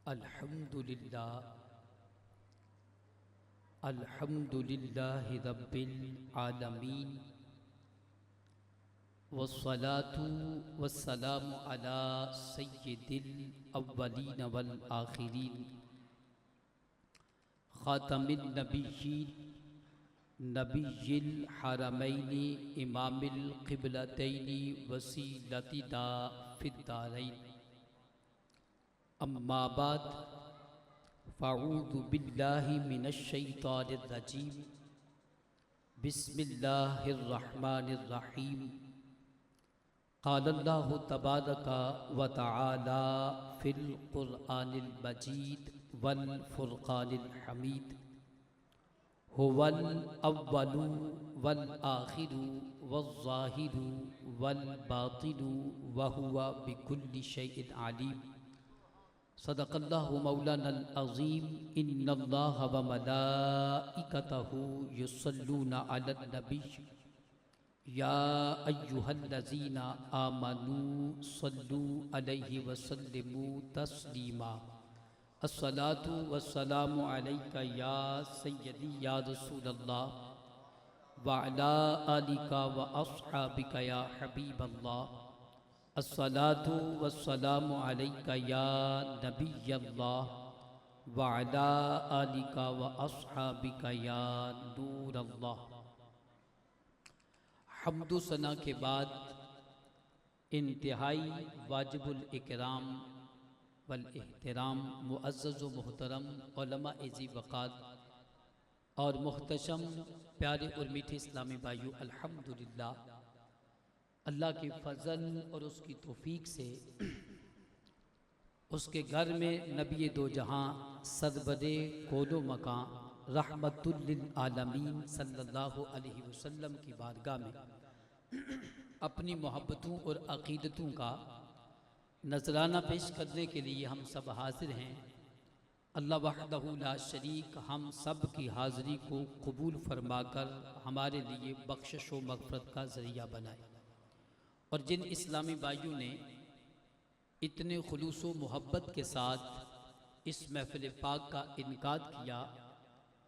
الحمدللہ رب العالمین والصلاة والسلام علی سید الاولین والآخرین خاتم النبیین نبی الحرمین امام القبلتین وسیلتنا فی الدارین اما بعد فاعوذ باللہ من الشیطان الرجیم بسم اللہ الرحمن الرحیم قال اللہ تبارک و تعالی فی القرآن المجید والفرقان الحمید هو الاول والآخر والظاہر والباطن وهو بكل شیء علیم صدق اللہ مولانا العظیم ان اللہ وملائکتہ یصلون علی النبی یا ایہا الذین آمنوا صلوا علیہ وسلموا تسلیما الصلاة والسلام علیک یا سیدی یا رسول اللہ وعلی آلک واصحابک یا حبیب اللہ الصلاة والسلام علیک یا نبی اللہ وعلی آلک واصحابک یا نور اللہ۔ حمد و ثنا کے بعد انتہائی واجب الاکرام والاحترام معزز و محترم علماء ذی وقار اور محتشم پیارے اور میٹھے اسلامی بھائیو، الحمدللہ اللہ کے فضل اور اس کی توفیق سے اس کے گھر میں نبی دو جہاں سرور کون و مکان رحمت للعالمین صلی اللہ علیہ وسلم کی بارگاہ میں اپنی محبتوں اور عقیدتوں کا نذرانہ پیش کرنے کے لیے ہم سب حاضر ہیں۔ اللہ وحدہ لا شریک ہم سب کی حاضری کو قبول فرما کر ہمارے لیے بخشش و مغفرت کا ذریعہ بنائے، اور جن اسلامی بھائیوں نے اتنے خلوص و محبت کے ساتھ اس محفل پاک کا انعقاد کیا،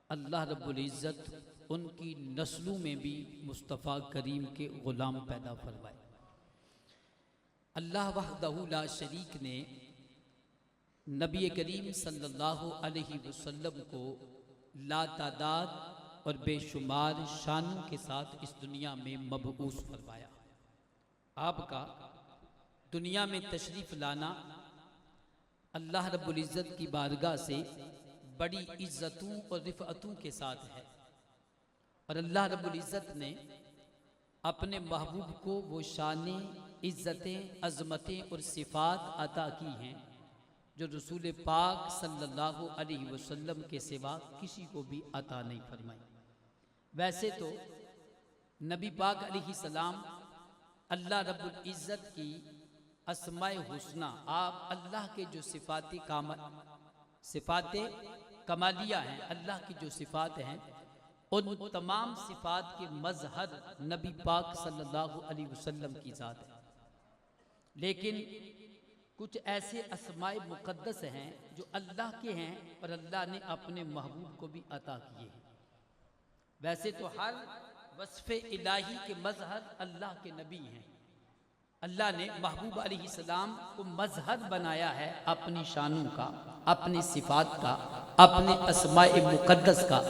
اللہ رب العزت ان کی نسلوں میں بھی مصطفیٰ کریم کے غلام پیدا فرمائے۔ اللہ وحدہ لا شریک نے نبی کریم صلی اللہ علیہ وسلم کو لا تعداد اور بے شمار شانوں کے ساتھ اس دنیا میں مبعوث فرمایا۔ آپ کا دنیا میں تشریف لانا اللہ رب العزت کی بارگاہ سے بڑی عزتوں اور رفعتوں کے ساتھ ہے، اور اللہ رب العزت نے اپنے محبوب کو وہ شانیں، عزتیں، عظمتیں اور صفات عطا کی ہیں جو رسول پاک صلی اللہ علیہ وسلم کے سوا کسی کو بھی عطا نہیں فرمائی۔ ویسے تو نبی پاک علیہ السلام اللہ رب العزت کی اسماء حسنہ، آپ اللہ کے جو صفات کمالیہ ہیں، اللہ کی جو صفات ہیں، ان تمام صفات کے مظہر نبی پاک صلی اللہ علیہ وسلم کی ذات ہے، لیکن کچھ ایسے اسماء مقدس ہیں جو اللہ کے ہیں اور اللہ نے اپنے محبوب کو بھی عطا کیے ہیں۔ ویسے تو ہر وصف الہی کے مظہر اللہ کے نبی ہیں، اللہ نے محبوب علیہ السلام کو مظہر بنایا ہے اپنی شانوں کا، اپنی صفات کا، اپنے اسماء مقدس کا،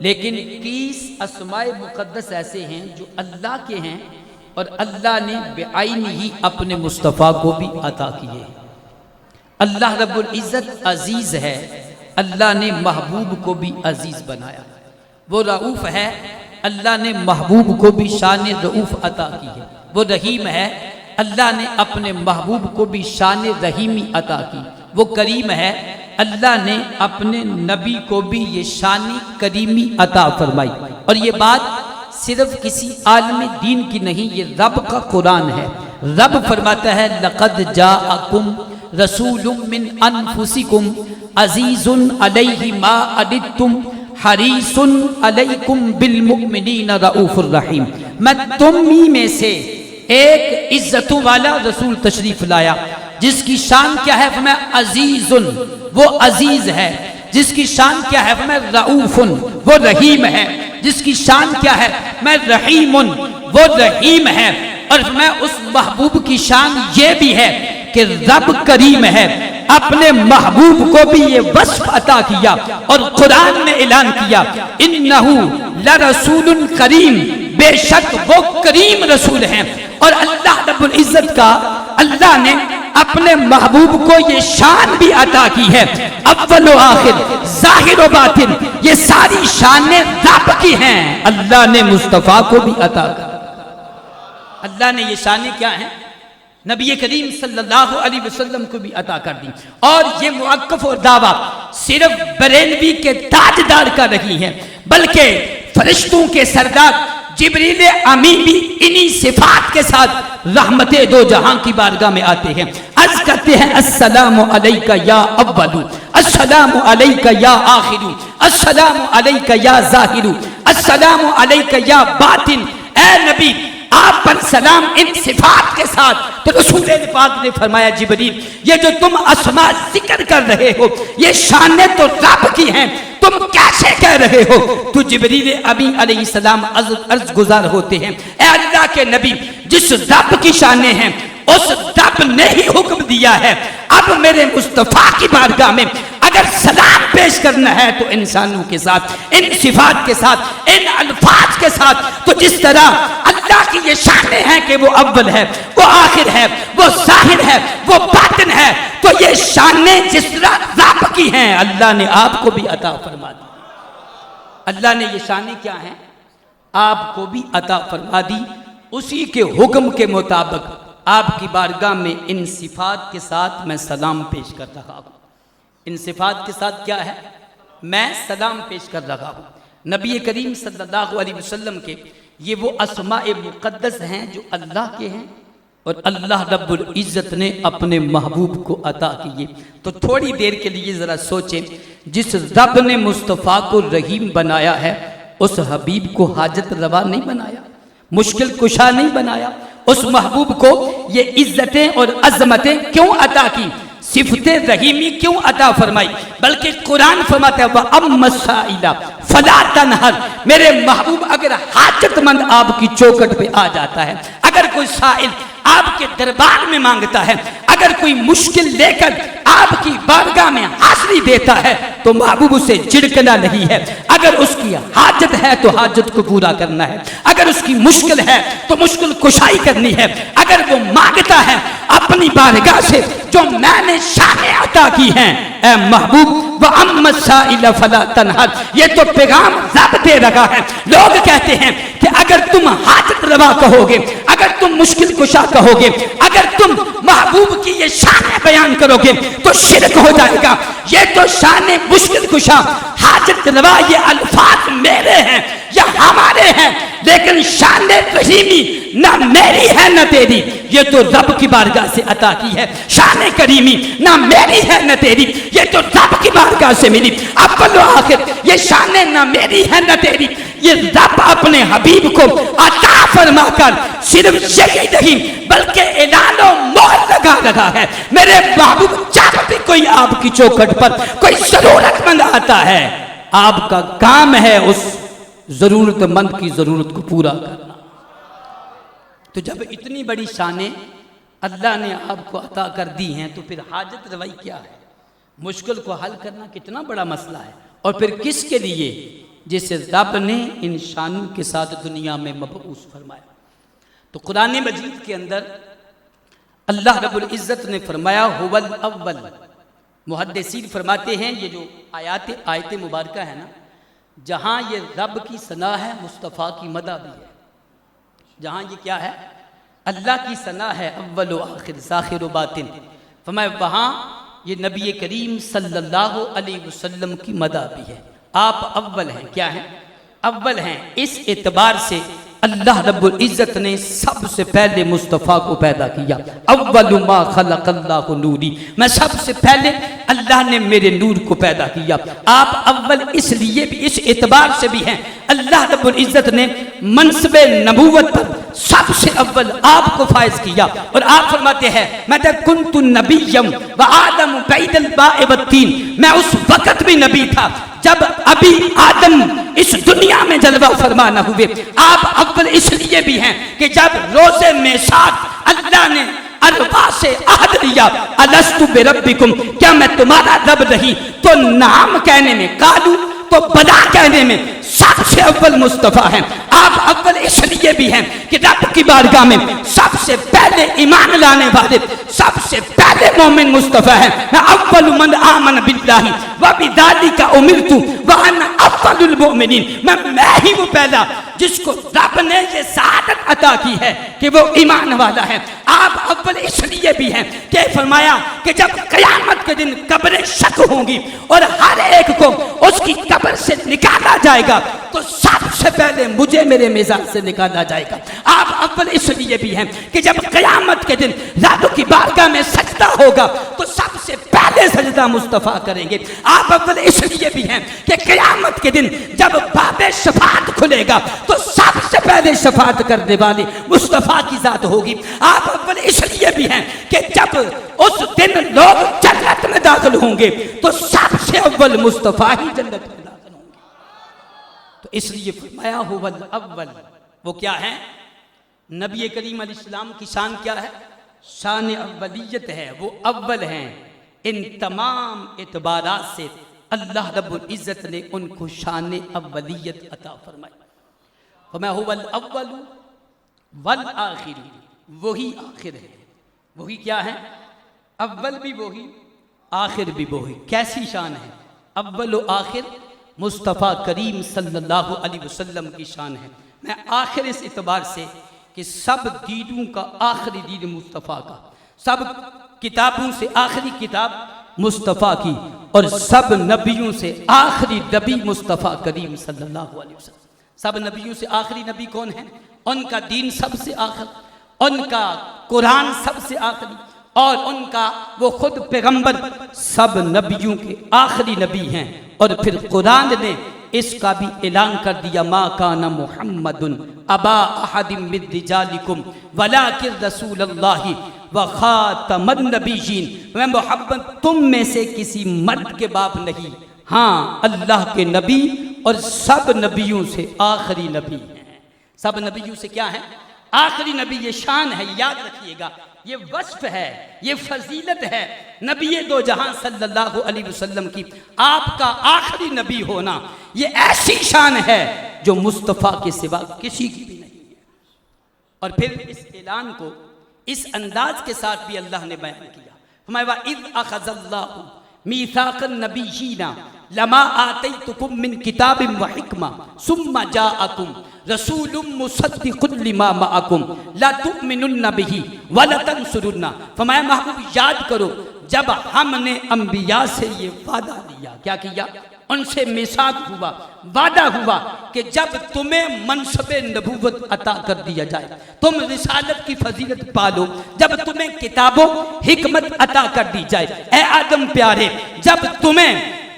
لیکن 30 اسماء مقدس ایسے ہیں جو اللہ کے ہیں اور اللہ نے بعین ہی اپنے مصطفیٰ کو بھی عطا کیے ہیں۔ اللہ رب العزت عزیز ہے، اللہ نے محبوب کو بھی عزیز بنایا۔ وہ رؤوف ہے، اللہ نے محبوب کو بھی شان رؤوف عطا کی ہے۔ وہ رحیم ہے، اللہ نے اپنے محبوب کو بھی شان رحیمی عطا کی۔ وہ کریم ہے، اللہ نے اپنے نبی کو بھی یہ شان کریمی عطا فرمائی۔ اور یہ بات صرف کسی عالم دین کی نہیں، یہ رب کا قرآن ہے۔ رب فرماتا ہے لَقَدْ جَاءَكُمْ رَسُولٌ مِّنْ أَنفُسِكُمْ عَزِيزٌ عَلَيْهِ مَا عَنِتُّمْ حَرِيصٌ عَلَيْكُمْ بِالْمُؤْمِنِينَ رَءُوفٌ الرَّحِيمٌ۔ میں تم ہی میں سے ایک عزتوں والا رسول تشریف لایا، جس کی شان کیا ہے فرمایا عزیز، وہ عزیز ہے. جس کی شان کیا ہے فرمایا رؤوف، وہ رحیم ہے. جس کی شان کیا ہے میں رحیم، وہ رحیم ہے. اور میں اس محبوب کی شان یہ بھی ہے کہ رب کریم ہے. اپنے محبوب کو بھی یہ وصف عطا کیا اور قرآن میں اعلان کیا انہو لرسول کریم، بے شک وہ کریم رسول ہیں. اور اللہ رب العزت کا اللہ نے اپنے محبوب کو یہ شان بھی عطا کی ہے، اول و آخر، ظاہر و باطن، یہ ساری شانیں رب کی ہیں. اللہ نے مصطفیٰ کو بھی عطا کر، اللہ نے یہ شانیں کیا ہیں نبی کریم صلی اللہ علیہ وسلم کو بھی عطا کر دی. اور یہ موقف اور دعویٰ صرف بریلوی کے تاجدار کا نہیں ہے، بلکہ فرشتوں کے سردار جبریل امین بھی انہی صفات کے ساتھ رحمت دو جہاں کی بارگاہ میں آتے ہیں. عرض کرتے ہیں السلام علیکہ یا اول، السلام علیکہ یا آخر، السلام علیکہ یا ظاہر، السلام علیکہ یا باطن. اے نبی آپ پر سلام ان صفات کے ساتھ. تو رسول پاک نے فرمایا جبریل یہ جو تم اسماء ذکر کر رہے ہو یہ شانیں تو رب کی ہیں، تم کیسے کہہ رہے ہو؟ تو جبریل ابی علیہ السلام عرض گزار ہوتے ہیں اے اللہ کے نبی جس رب کی شانیں ہیں اس رب نے ہی حکم دیا ہے اب میرے مصطفیٰ کی بارگاہ میں اگر سلام پیش کرنا ہے تو انسانوں کے ساتھ، ان صفات کے ساتھ، ان الفاظ کے ساتھ. تو جس طرح اللہ کی یہ شانیں ہیں کہ وہ اول ہے، وہ آخر ہے، وہ ظاہر ہے، وہ باطن ہے، تو یہ شانیں جس طرح رب کی ہیں اللہ نے آپ کو بھی عطا فرما دی. اللہ نے یہ شانیں کیا ہیں آپ کو بھی عطا فرما دی. اسی کے حکم کے مطابق آپ کی بارگاہ میں ان صفات کے ساتھ میں سلام پیش کر رہا ہوں. ان صفات کے ساتھ کیا ہے میں سلام پیش کر رہا ہوں. نبی کریم صلی اللہ علیہ وسلم کے یہ وہ اسماء مقدس ہیں جو اللہ کے ہیں اور اللہ رب العزت نے اپنے محبوب کو عطا کیے. تو تھوڑی دیر کے لیے ذرا سوچیں، جس رب نے مصطفیٰ کو رحیم بنایا ہے اس حبیب کو حاجت روا نہیں بنایا، مشکل کشا نہیں بنایا. اس محبوب کو یہ عزتیں اور عظمتیں کیوں عطا کی، صفت رحیمی کیوں عطا فرمائی؟ بلکہ قرآن فرماتا ہے وَأَمَّا السَّائِلَ فَلَا تَنْهَرْ. میرے محبوب اگر حاجت مند آپ کی چوکٹ پہ آ جاتا ہے، اگر کوئی سائل آپ کے دربار میں مانگتا ہے، اگر کوئی مشکل لے کر آپ کی بارگاہ میں حاضری دیتا ہے تو محبوب اسے جھڑکنا نہیں ہے. اگر اس کی حاجت ہے تو حاجت کو پورا کرنا ہے، اگر اس کی مشکل ہے تو مشکل کشائی کرنی ہے. اگر وہ مانگتا ہے اپنی بارگاہ سے جو میں نے شانیں عطا کی ہیں اے محبوب وَأَمَّا السَّائِلَ فَلَا تَنْهَرْ. یہ تو پیغام رب دے رہا ہے. لوگ کہتے ہیں کہ اگر تم حاجت روا کہو گے، اگر تم مشکل کشا کہو گے، اگر تم محبوب کی یہ شانیں بیان کرو گے تو شرک ہو جائے گا. یہ تو شان مشکل کشا حاجت روا یہ الفاظ میرے ہیں یا ہمارے ہیں، لیکن شان رحیمی نہ میری ہے نہ تیری، یہ تو رب کی بارگاہ سے عطا کی ہے. شان کریمی نہ میری ہے نہ تیری، یہ تو رب کی بارگاہ سے ملی. اول و آخر یہ شانیں نہ میری ہے نہ تیری، یہ رب اپنے حبیب کو عطا فرما کر صرف یہی نہیں بلکہ اعلان و مہر لگا رہا ہے. میرے محبوب جب بھی کوئی آپ کی چوکھٹ پر کوئی ضرورت مند آتا ہے آپ کا کام ہے اس ضرورت مند کی ضرورت کو پورا کرنا. تو جب اتنی بڑی شانیں اللہ نے آپ کو عطا کر دی ہیں تو پھر حاجت روائی کیا ہے؟ مشکل کو حل کرنا کتنا بڑا مسئلہ ہے. اور پھر کس کے لیے؟ جسے رب نے ان شانوں کے ساتھ دنیا میں مبعوث فرمایا. تو قرآن مجید کے اندر اللہ رب العزت نے فرمایا هو الاول. محدثین فرماتے ہیں یہ جو آیت مبارکہ ہے نا، جہاں یہ رب کی ثنا ہے مصطفیٰ کی مدح بھی ہے. جہاں یہ کیا ہے اللہ کی ثنا ہے اول و آخر ظاہر و باطن، فرمایا وہاں یہ نبی کریم صلی اللہ علیہ وسلم کی مدح بھی ہے. آپ اول ہیں. کیا ہیں؟ اول ہیں. اس اعتبار سے اللہ رب العزت نے سب سے پہلے مصطفیٰ کو پیدا کیا. اول ما خلق اللہ نوری، میں سب سے پہلے اللہ نے میرے نور کو پیدا کیا. آپ اول اس لیے بھی، اس اعتبار سے بھی ہیں اللہ رب العزت نے منصب نبوت پر سب سے اول آپ کو فائز کیا، اور آپ فرماتے ہیں میں کنت نبیم و آدم بین الباء والتین، میں اس وقت بھی نبی تھا جب ابھی آدم اس دنیا میں جلوہ فرما نہ ہوئے۔ آپ اول اس لیے بھی ہیں کہ جب روزے میثاق اللہ نے ارواح سے عہد لیا، الست بربکم، کیا میں تمہارا رب نہیں، تو نام کہنے میں، قالو تو بلا کہنے میں سب سے اول مصطفیٰ ہیں۔ آپ اول اس لیے بھی ہیں کہ رب کی بارگاہ میں سب سے پہلے ایمان لانے والے، سب سے پہلے مومن مصطفیٰ ہیں۔ میں اول من آمن باللہ وبذالک امرت وانا اول المؤمنین، میں ہی وہ پہلا جس کو رب نے یہ سعادت عطا کی ہے کہ وہ ایمان والا ہے۔ آپ اول اس لیے بھی ہیں کہ فرمایا کہ جب قیامت کے دن قبریں شک ہوں گی اور ہر ایک کو اس کی قبر سے نکالا جائے گا تو سب سے پہلے مجھے میرے میزان سے نکالا جائے گا۔ آپ اول اس لیے بھی ہیں کہ جب قیامت کے دن رب کی بارگاہ میں سجدہ ہوگا تو سب سے پہلے سجدہ مصطفیٰ کریں گے۔ آپ اول اس لیے بھی ہیں کہ قیامت کے دن جب باب شفاعت کھلے گا تو سب سے پہلے شفاعت کرنے والی مصطفیٰ کی ذات ہوگی۔ آپ اول اس لیے بھی ہیں کہ جب اس دن لوگ جنت میں داخل ہوں گے تو سب سے اول مصطفیٰ ہی جنت میں داخل ہوں گے۔ تو اس لیے فرمایا هو الاول، وہ کیا ہے؟ نبی کریم علیہ السلام کی شان کیا ہے؟ شان اولیت ہے، وہ اول ہیں۔ ان تمام اعتبارات سے اللہ رب العزت نے ان کو شان اولیت عطا فرمائی۔ فما هو الاول والآخر، وہی آخر ہے۔ وہی کیا ہے؟ اول بھی وہی، آخر بھی وہی۔ کیسی شان ہے؟ اول و آخر مصطفیٰ کریم صلی اللہ علیہ وسلم کی شان ہے۔ میں آخر اس اعتبار سے کہ سب دینوں کا آخری دین مصطفیٰ کا، سب کتابوں سے آخری کتاب مصطفیٰ کی، اور سب نبیوں سے آخری نبی مصطفیٰ کریم صلی اللہ علیہ وسلم۔ سب نبیوں سے آخری نبی کون ہیں؟ ان کا دین سب سے آخر، ان کا قرآن سب سے آخری، اور ان کا وہ خود پیغمبر سب نبیوں کے آخری نبی ہیں۔ اور پھر قرآن نے اس کا بھی اعلان کر دیا، ما کان محمد ابا احد من رجالکم ولکن رسول اللہ وخاتم النبیین، میں محمد تم میں سے کسی مرد کے باپ نہیں، ہاں اللہ کے نبی اور سب نبیوں سے آخری نبی ہیں۔ سب نبیوں سے کیا ہے؟ آخری نبی۔ یہ شان ہے، یاد رکھیے گا، یہ وصف ہے، یہ فضیلت ہے نبی دو جہاں صلی اللہ علیہ وسلم کی۔ آپ کا آخری نبی ہونا یہ ایسی شان ہے جو مصطفیٰ کے سوا کسی کی بھی نہیں ہے۔ اور پھر اس اعلان کو اس انداز کے ساتھ بھی اللہ نے بیان کیا، فرمایا وَإِذْ أَخَذَ اللَّهُ مِيثَاقَ النَّبِيِّينَ لَمَا آتَيْتُكُم مِّن كِتَابٍ وَحِكْمَةٍ ثُمَّ جَاءَكُم رسول مصدق لما معکم لا تؤمنن به ولا تنصرن۔ فرمایا محبوب یاد کرو جب ہم نے انبیاء سے یہ وعدہ لیا، کیا کیا؟ ان سے میثاق ہوا، وعدہ ہوا کہ جب تمہیں منصب نبوت عطا کر دیا جائے، تم رسالت کی فضیلت پالو، جب تمہیں کتاب و حکمت عطا کر دی جائے، اے آدم پیارے جب تمہیں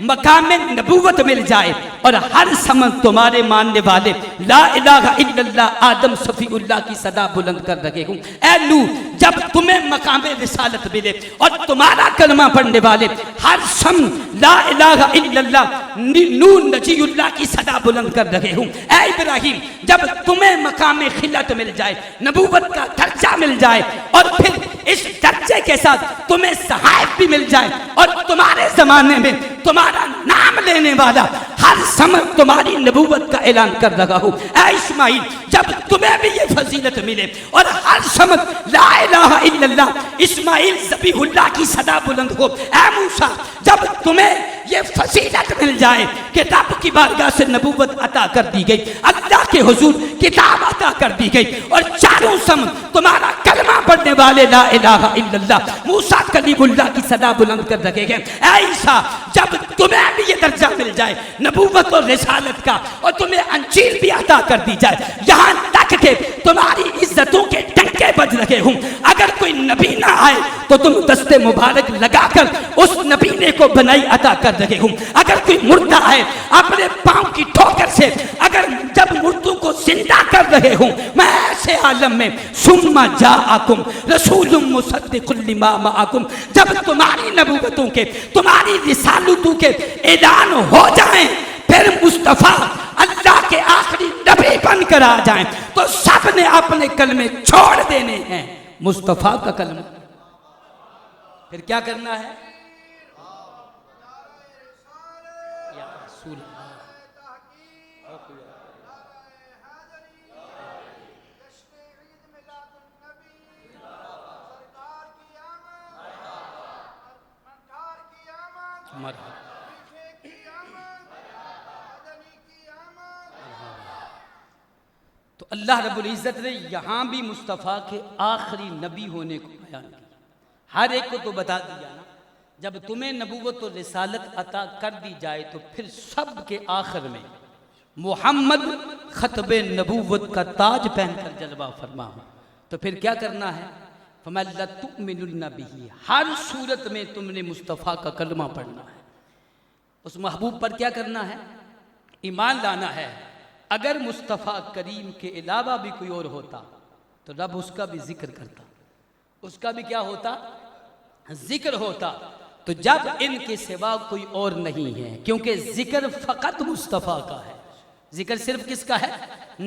مقام نبوت مل جائے اور ہر سمت تمہارے ماننے والے لا الہ الا اللہ آدم صفی اللہ کی صدا بلند کر رکھے ہوں، اے نوح جب تمہیں مقام رسالت ملے اور تمہارا کلمہ پڑھنے والے ہر سمت لا الہ الا اللہ نوح نجی اللہ کی صدا بلند کر رکھے ہوں، اے ابراہیم جب تمہیں مقام خلت مل جائے، نبوت کا درجہ مل جائے، اور پھر اس درجے کے ساتھ تمہیں صحائف بھی مل جائے اور تمہارے زمانے میں تمہارا نام لینے والا ہر سمت تمہاری نبوت کا اعلان کر رہا ہوں، اے اسماعیل جب تمہیں بھی یہ فضیلت ملے اور ہر سمت لا الہ الا اللہ اسماعیل ذبیح اللہ کی صدا بلند ہو، اے موسیٰ جب تمہیں یہ فضیلت مل جائے کہ رب کی بارگاہ سے نبوت عطا کر دی گئی، اللہ کے حضور کتاب عطا کر دی گئی اور چاروں سمت تمہارا کلمہ پڑھنے والے لا الہ الا اللہ موسیٰ کلیم اللہ کی صدا بلند کر رکھے گئے، اے عیسیٰ جب تمہیں بھی یہ درجہ مل جائے نبوت اور رسالت کا اور تمہیں انجیل بھی عطا کر دی جائے، یہاں تک کہ تمہاری عزتوں کے ڈنکے بج رہے ہوں، اگر کوئی نبی نہ آئے تو تم دست مبارک لگا کر اس نبینے کو بنائی عطا کر رہے ہوں، اگر کوئی مردہ آئے اپنے پاؤں کی ٹھوکر سے اگر زندہ کر رہے ہوں میں ایسے عالم میں ثم جاءکم رسول مصدق لما معکم، جب تمہاری نبوتوں کے تمہاری رسالتوں کے اعلان ہو جائیں پھر مصطفیٰ اللہ کے آخری نبی بن کر آ جائیں تو سب نے اپنے کلمے چھوڑ دینے ہیں، مصطفیٰ کا کلمہ پھر کیا کرنا ہے؟ یا رسول اللہ تو اللہ رب العزت نے یہاں بھی مصطفیٰ کے آخری نبی ہونے کو بیان کیا، ہر ایک کو تو بتا دیا نا، جب تمہیں نبوت و رسالت عطا کر دی جائے تو پھر سب کے آخر میں محمد خطب نبوت کا تاج پہن کر جلوہ فرما ہوں، تو پھر کیا کرنا ہے؟ فَمَن لَتُؤْمِنُنَّ بِهِ، ہر صورت میں تم نے مصطفیٰ کا کلمہ پڑھنا ہے، اس محبوب پر کیا کرنا ہے؟ ایمان لانا ہے۔ اگر مصطفیٰ کریم کے علاوہ بھی کوئی اور ہوتا تو رب اس کا بھی ذکر کرتا، اس کا بھی کیا ہوتا؟ ذکر ہوتا۔ تو جب ان کے سوا کوئی اور نہیں ہے، کیونکہ ذکر فقط مصطفیٰ کا ہے، ذکر صرف کس کا ہے؟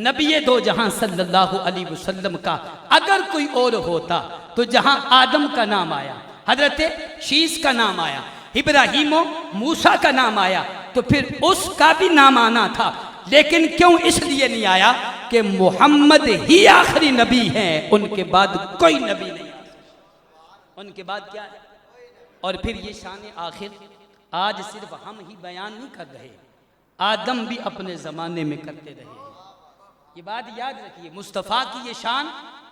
نبی دو جہاں صلی اللہ علیہ وسلم کا۔ اگر کوئی اور ہوتا تو جہاں آدم کا نام آیا، حضرت شیس کا نام آیا، ابراہیم و موسیٰ کا نام آیا، تو پھر اس کا بھی نام آنا تھا، لیکن کیوں اس لیے نہیں آیا کہ محمد ہی آخری نبی ہیں، ان کے بعد کوئی نبی نہیں آ سکتا، ان کے بعد کیا ہے؟ اور پھر یہ شان آخر آج صرف ہم ہی بیان نہیں کر رہے، آدم بھی اپنے زمانے میں کرتے رہے ہیں۔ یہ بات یاد رکھیے، مصطفیٰ کی یہ شان،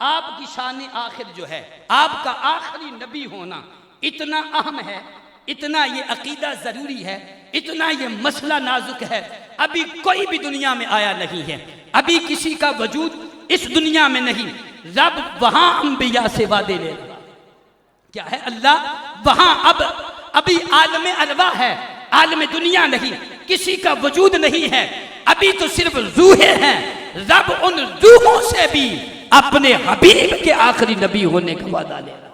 آپ کی شان آخر جو ہے، آپ کا آخری نبی ہونا اتنا اہم ہے، اتنا یہ عقیدہ ضروری ہے، اتنا یہ مسئلہ نازک ہے، ابھی کوئی بھی دنیا میں آیا نہیں ہے، ابھی کسی کا وجود اس دنیا میں نہیں، رب وہاں انبیاء سے وعدے لے رہا، کیا ہے؟ اللہ وہاں ابھی عالم ارواح ہے، عالم دنیا نہیں، کسی کا وجود نہیں ہے، ابھی تو صرف روحیں ہیں، رب ان روحوں سے بھی اپنے حبیب کے آخری نبی ہونے کا وعدہ لے رہا۔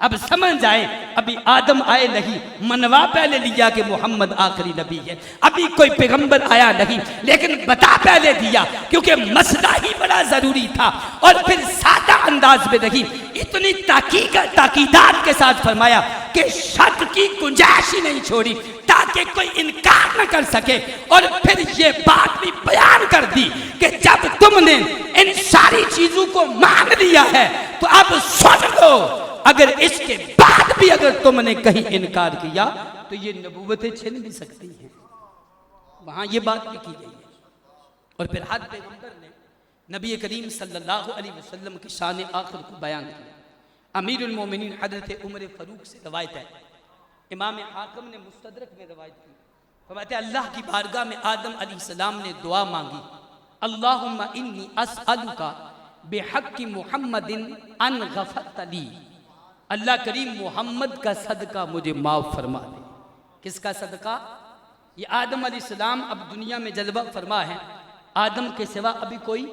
اب سمجھ جائیں، ابھی آدم آئے نہیں، منوا پہلے لیا کہ محمد آخری نبی ہے، ابھی کوئی پیغمبر آیا نہیں، لیکن بتا پہلے دیا کیونکہ مسئلہ ہی بڑا ضروری تھا، اور پھر سادہ انداز میں نہیں، اتنی تاکیدات کے ساتھ فرمایا کہ شک کی گنجائش ہی نہیں چھوڑی تاکہ کوئی انکار نہ کر سکے، اور پھر یہ بات بھی بیان کر دی کہ جب تم نے ان ساری چیزوں کو مان لیا ہے تو اب سن لو، اگر اس کے بعد بھی اگر تم نے کہیں انکار کیا تو یہ نبوتیں چھن بھی سکتی ہیں، وہاں یہ بات بھی کی گئی ہے۔ اور پھر ہر پیغمبر نے نبی کریم صلی اللہ علیہ وسلم کی شان آخر کو بیان کیا۔ امیر المومنین حضرت عمر فاروق سے روایت ہے، امام حاکم نے مستدرک میں روایت کی، فرماتے ہیں اللہ کی بارگاہ میں آدم علیہ السلام نے دعا مانگی، اللہم انی اسألک بحق محمد ان غفرت لی، اللہ کریم محمد کا صدقہ مجھے معاف فرما دے۔ کس کا صدقہ؟ یہ آدم علیہ السلام اب دنیا میں جلوہ فرما ہے، آدم کے سوا ابھی کوئی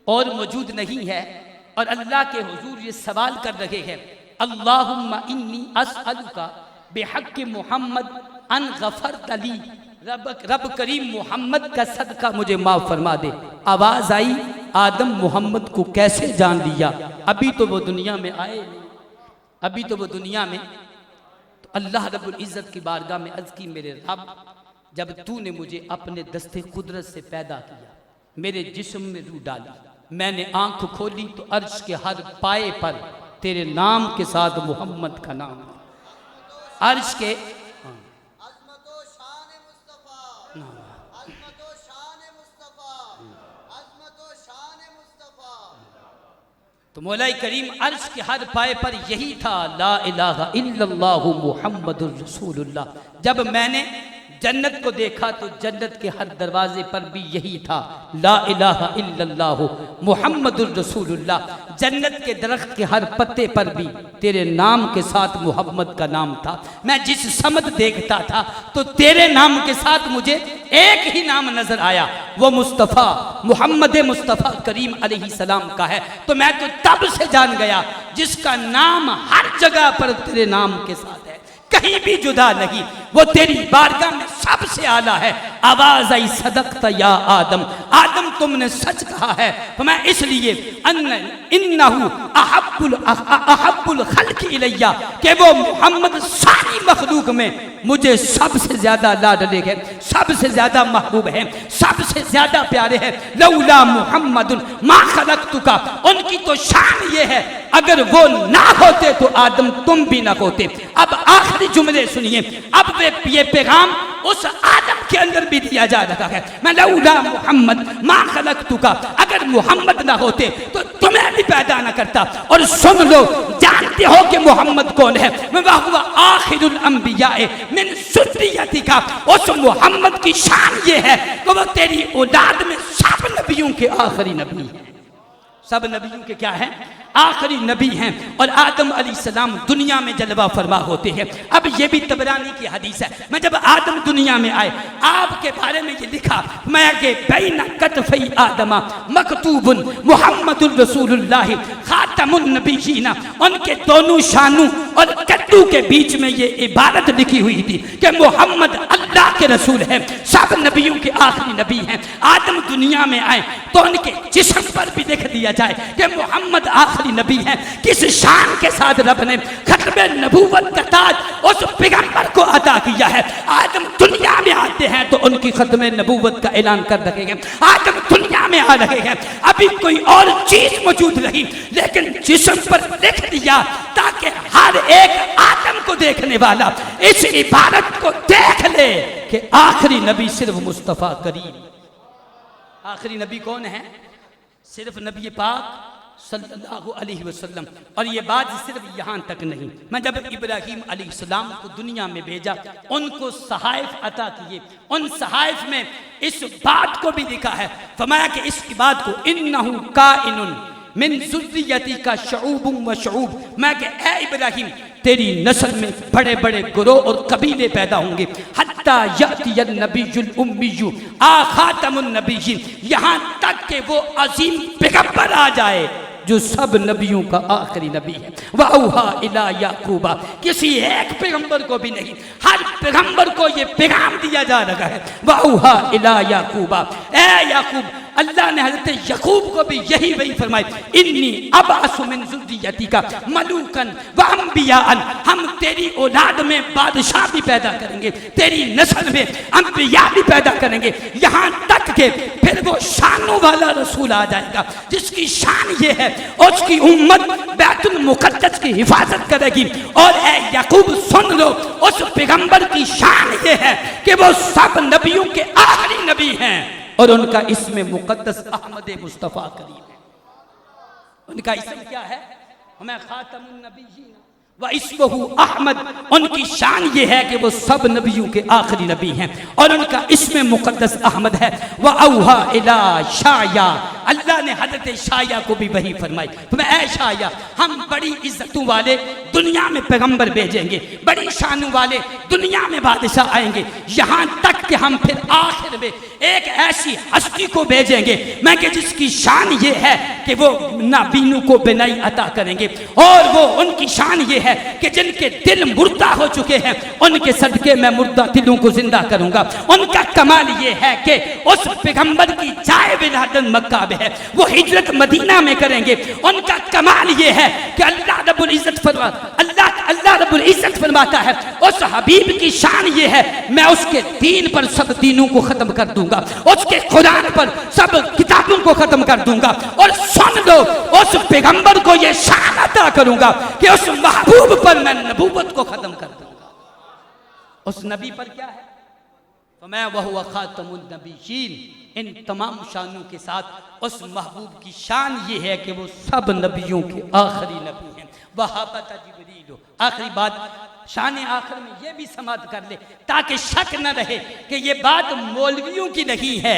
اور موجود نہیں ہے، اور اللہ کے حضور یہ سوال کر رہے ہیں، اللہم انی اسألک بحق محمد ان غفرت لی، رب کریم محمد کا صدقہ مجھے معاف فرما دے۔ آواز آئی، آدم محمد کو کیسے جان لیا؟ ابھی تو وہ دنیا میں آئے نہیں، ابھی تو وہ دنیا میں۔ تو اللہ رب العزت کی بارگاہ میں عرض کی، میرے رب جب تو نے مجھے اپنے دست قدرت سے پیدا کیا، میرے جسم میں روح ڈالی، میں نے آنکھ کھولی تو عرش کے ہر پائے پر تیرے نام کے ساتھ محمد کا نام، عرش کے عظمت و شان مصطفیٰ، عظمت و شان مصطفیٰ، عظمت و شان مصطفیٰ۔ تو مولا کریم عرش کے ہر پائے پر یہی تھا، لا الہ الا اللہ محمد الرسول اللہ۔ جب میں نے جنت کو دیکھا تو جنت کے ہر دروازے پر بھی یہی تھا، لا الہ الا اللہ محمد الرسول اللہ۔ جنت کے درخت کے ہر پتے پر بھی تیرے نام کے ساتھ محمد کا نام تھا۔ میں جس سمت دیکھتا تھا تو تیرے نام کے ساتھ مجھے ایک ہی نام نظر آیا، وہ مصطفیٰ محمد مصطفیٰ کریم علیہ السلام کا ہے۔ تو میں تو تب سے جان گیا جس کا نام ہر جگہ پر تیرے نام کے ساتھ ہے، کہیں بھی جدا نہیں، وہ تیری بارگاہ میں سب سے اعلیٰ ہے۔ آواز آئی صدقت یا آدم، آدم تم نے سچ کہا ہے۔ تو میں اس لیے انہو احب الخلق الیہ، کہ وہ محمد ساری مخلوق میں مجھے سب سے زیادہ لاڈلے ہیں، سب سے زیادہ محبوب ہیں، سب سے زیادہ پیارے ہیں۔ لولا محمد ما خلقتک، ان کی تو شان یہ ہے اگر وہ نہ ہوتے تو آدم تم بھی نہ ہوتے۔ اب آخری جملے سنیے، اب یہ پیغام اس آدم کے اندر بھی دیا جا رہا ہے۔ میں لولا محمد ما خلقتک، اگر محمد نہ ہوتے تو تمہیں بھی پیدا نہ کرتا۔ اور سن لو، جانتے ہو کہ محمد کون ہے؟ وَهُوَ آخر الانبیاء من ذریتک، اس محمد کی شان یہ ہے کہ وہ تیری اولاد میں سب نبیوں کے آخری نبی ہیں۔ سب نبیوں کے کیا ہیں؟ آخری نبی ہیں۔ اور آدم علیہ السلام دنیا میں جلوہ فرما ہوتے ہیں۔ اب یہ بھی طبرانی کی حدیث ہے، میں جب آدم دنیا میں آئے آپ کے بارے میں یہ لکھا، میں کہ بین کتفی آدم مکتوب محمد الرسول اللہ خاتم النبیین، ان کے دونوں شانوں اور کدو کے بیچ میں یہ عبارت لکھی ہوئی تھی کہ محمد اللہ کے رسول ہے، سب نبیوں کے آخری نبی ہیں۔ آدم دنیا میں آئے تو ان کے جسم پر بھی لکھ دیا جائے کہ محمد آخری نبی ہے۔ کس شان کے ساتھ رب نے ختم نبوت کا تاج اس پیغمبر کو عطا کیا ہے۔ آدم دنیا میں آتے ہیں تو ان کی ختم نبوت کا اعلان کر رہے ہیں۔ آدم دنیا میں آ رہے ہیں، ابھی کوئی اور چیز موجود نہیں، لیکن جسم پر لکھ دیا تاکہ ہر ایک آدم کو دیکھنے والا اس عبارت کو دیکھ لے کہ آخری نبی صرف مصطفیٰ کریم۔ آخری نبی کون ہے؟ صرف نبی پاک صلی اللہ علیہ وسلم۔ اور یہ بات صرف یہاں تک نہیں، میں جب ابراہیم علیہ السلام کو دنیا میں بھیجا، ان کو صحائف عطا کیے، ان صحائف میں اس بات کو بھی لکھا ہے، فرمایا کہ اس کی بات کو انہو کائن من ذریتی کا شعوب و شعوب، میں کہ اے ابراہیم تیری نسل میں بڑے بڑے گروہ اور قبیلے پیدا ہوں گے، حتیٰ یأتی النبی الامی خاتم النبیین، یہاں تک کہ وہ عظیم پیغمبر آ جائے جو سب نبیوں کا آخری نبی ہے۔ وَأَوْحَىٰ إِلَىٰ يَعْقُوبَ، کسی ایک پیغمبر کو بھی نہیں، ہر پیغمبر کو یہ پیغام دیا جا رہا ہے۔ وَأَوْحَىٰ إِلَىٰ يَعْقُوبَ، اے یعقوب، اللہ نے حضرت یعقوب کو بھی یہی وہی فرمائی، انی ابعث من ذریتک ملوکا وانبیاء، ہم تیری اولاد میں بادشاہ بھی پیدا کریں گے، تیری نسل میں انبیاء بھی پیدا کریں گے، یہاں تک کہ پھر وہ شانوں والا رسول آ جائے گا جس کی شان یہ ہے اس کی امت بیت المقدس کی حفاظت کرے گی۔ اور اے یعقوب سن لو، اس پیغمبر کی شان یہ ہے کہ وہ سب نبیوں کے آخری نبی ہیں، اور ان کا اسم مقدس احمد مصطفیٰ کریم ہے۔ ان کا اسم کیا ہے؟ ہمیں خاتم النبیین وَإِسْمُهُ احمد، ان کی شان یہ ہے کہ وہ سب نبیوں کے آخری نبی ہیں، اور ان کا اسم مقدس احمد ہے۔ وَأَوْحَىٰ إِلَىٰ شَعْيَا، اللہ نے حضرت شایا کو بھی وہی فرمائی، تمہیں اے شایا ہم بڑی عزتوں والے دنیا میں پیغمبر بھیجیں گے، بڑی شانوں والے دنیا میں بادشاہ آئیں گے، یہاں تک کہ ہم پھر آخر میں ایک ایسی ہستی کو بھیجیں گے میں کہ جس کی شان یہ ہے کہ وہ نابینوں کو بینائی عطا کریں گے، اور وہ ان کی شان یہ ہے کہ جن کے دل مردہ ہو چکے ہیں ان کے صدقے میں مردہ دلوں کو زندہ کروں گا۔ ان کا کمال یہ ہے کہ اس پیغمبر کی جائے ولادت مکہ میں ہے، وہ ہجرت مدینہ میں کریں گے۔ ان کا کمال یہ ہے کہ اللہ رب العزت فرماتا ہے اس حبیب کی شان یہ ہے میں اس کے دین پر سب دینوں کو ختم کر دوں گا، اس کے قرآن پر سب کتابوں کو ختم کر دوں گا۔ اور سن لو، اس پیغمبر کو یہ شان عطا کروں گا کہ اس محبوب پر میں نبوت کو ختم کر دوں گا۔ اس نبی پر کیا ہے؟ فَمَا وَهُوَ خَاتَمُ النَّبِيِّينَ، ان تمام شانوں کے ساتھ اس محبوب کی شان یہ ہے کہ وہ سب نبیوں کے آخری نبی ہیں۔ وَهَبَتَ جِبْرِيلُ، آخری بات شان آخر میں یہ بھی سماعت کر لے تاکہ شک نہ رہے کہ یہ بات مولویوں کی نہیں ہے،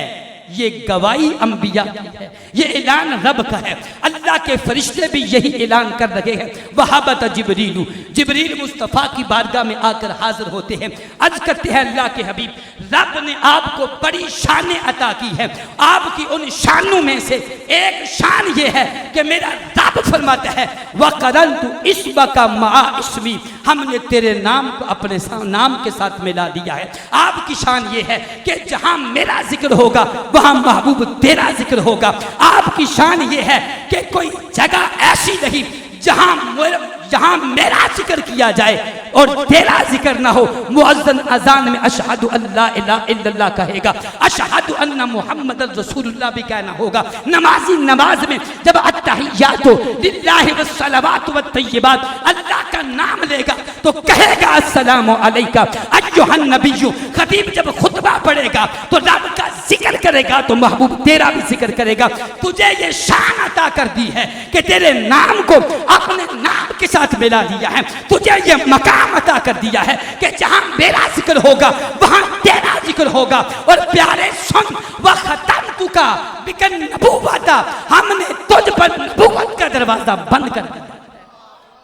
یہ گواہی انبیاء کی ہے، یہ اعلان رب کا ہے۔ اللہ کے فرشتے بھی یہی اعلان کر رہے ہیں۔ وَحَبَتَ جبریل، جبریل مصطفیٰ کی بارگاہ میں آ کر حاضر ہوتے ہیں، عرض کرتے ہیں اللہ کے حبیب رب نے آپ کو بڑی شانیں عطا کی ہے، آپ کی ان شانوں میں سے ایک شان یہ ہے کہ میرا رب فرماتا ہے وَقَرَنْتُ اسْمَكَ مَعَ اسْمِي، ہم نے تیرے نام کو اپنے نام کے ساتھ ملا دیا ہے۔ آپ کی شان یہ ہے کہ جہاں میرا ذکر ہوگا وہاں محبوب تیرا ذکر ہوگا۔ آپ کی شان یہ ہے کہ کوئی جگہ ایسی نہیں جہاں میرا ذکر کیا جائے اور تیرا ذکر نہ ہو۔ مؤذن اذان میں اشہد ان لا الہ الا اللہ کہے گا، اشہد ان محمد رسول اللہ بھی کہنا ہوگا۔ نمازی نماز میں جب التحیات للہ والصلوات والطیبات اللہ کا نام لے گا تو کہے گا السلام علیکہ ایھا النبی۔ خطیب جب خطبہ پڑھے گا تو رب کا ذکر کرے گا تو محبوب تیرا بھی ذکر کرے گا۔ تجھے یہ شان عطا کر دی ہے کہ تیرے نام کو اپنے نام کے ساتھ ملا دیا ہے، تجھے یہ مقام عطا کر دیا ہے کہ جہاں میرا ذکر ہوگا وہاں تیرا ذکر ہوگا۔ اور پیارے سن، وختمتک بالنبوۃ، ہم نے تجھ پر نبوت کا دروازہ بند کر دیا۔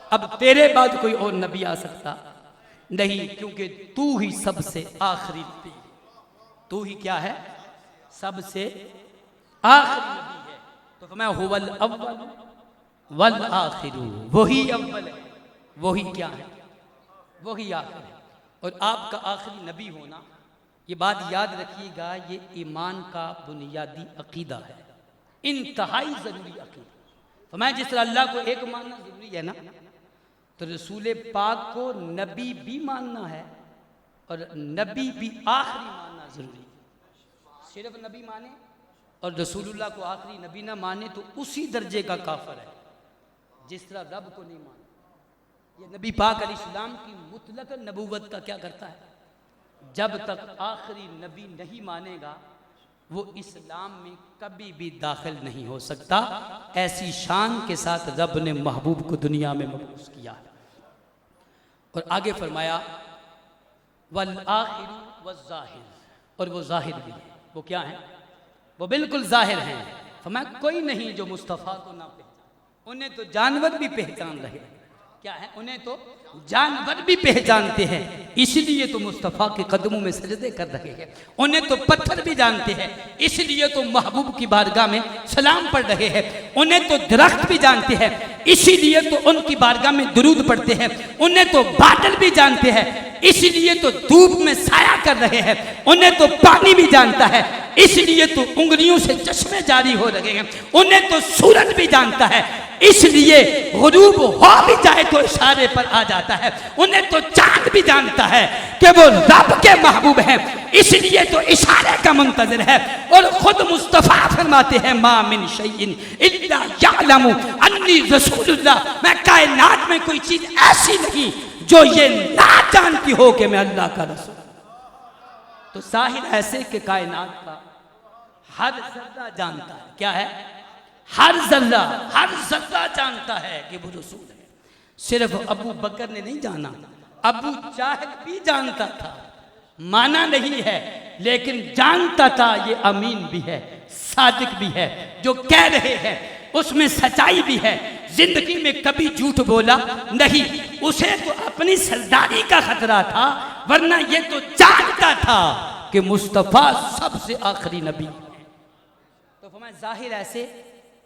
اب تیرے بعد کوئی اور نبی آ سکتا نہیں، کیونکہ تو ہی سب سے آخری نبی ہے۔ تو ہی کیا ہے؟ سب سے آخری نبی ہے۔ تو فرمایا هو الاول والآخر، وہی اول ہے، وہی کیا ہے؟ وہی آخر ہے۔ اور آپ کا آخری نبی ہونا، یہ بات یاد رکھیے گا، یہ ایمان کا بنیادی عقیدہ ہے، انتہائی ضروری عقیدہ۔ فرمایا جس طرح اللہ کو ایک ماننا ضروری ہے نا، تو رسول پاک کو نبی بھی ماننا ہے اور نبی بھی آخری ماننا ضروری ہے۔ صرف نبی مانے اور رسول اللہ کو آخری نبی نہ مانے تو اسی درجے کا کافر ہے جس طرح رب کو نہیں مانے۔ یہ نبی پاک علیہ السلام کی مطلق نبوت کا کیا کرتا ہے؟ جب تک آخری نبی نہیں مانے گا وہ اسلام میں کبھی بھی داخل نہیں ہو سکتا۔ ایسی شان کے ساتھ رب نے محبوب کو دنیا میں مبعوث کیا ہے۔ اور آگے فرمایا والآخر والظاہر، اور وہ ظاہر بھی ہے۔ وہ کیا ہیں؟ وہ بالکل ظاہر ہیں۔ فرمایا کوئی نہیں جو مصطفیٰ کو نہ پہچان، انہیں تو جانور بھی پہچان رہے ہیں۔ کیا ہے؟ انہیں تو جانور بھی پہچانتے ہیں، اس لیے تو مصطفیٰ کے قدموں میں سجدے کر رہے ہیں۔ انہیں تو پتھر بھی جانتے ہیں، اس لیے تو محبوب کی بارگاہ میں سلام پڑھ رہے ہیں۔ انہیں تو درخت بھی جانتے ہیں، اسی لیے تو ان کی بارگاہ میں درود پڑھتے ہیں۔ انہیں تو بادل بھی جانتے ہیں، اس لیے تو دھوپ میں سایہ کر رہے ہیں۔ انہیں تو پانی بھی جانتا ہے، اس لیے تو انگلیوں سے چشمے جاری ہو رہے ہیں۔ انہیں تو سورج بھی جانتا ہے، اس لیے غروب ہو بھی جائے تو اشارے پر آ جاتا ہے۔ انہیں تو چاند بھی جانتا ہے کہ وہ رب کے محبوب ہیں، اس لیے تو اشارے کا منتظر ہے۔ اور خود مصطفیٰ فرماتے ہیں ما من شیء الا یعلم انی رسول اللہ، میں کائنات میں کوئی چیز ایسی نہیں جو یہ نہ جانتی ہو کہ میں اللہ کا رسول۔ تو ظاہر ایسے کہ کائنات کا ہر ذرہ جانتا ہے۔ کیا ہے؟ ہر ذرہ جانتا ہے کہ وہ رسول ہے۔ صرف ابو بکر نے نہیں جانا، ابو جہل بھی جانتا تھا، مانا نہیں ہے لیکن جانتا تھا یہ امین بھی ہے، صادق بھی ہے، جو کہہ رہے ہیں اس میں سچائی بھی ہے، زندگی میں کبھی جھوٹ بولا نہیں۔ اسے تو اپنی سرداری کا خطرہ تھا، ورنہ یہ تو جانتا تھا کہ مصطفیٰ سب سے آخری نبی ہے۔ تو فرمایا ظاہر ایسے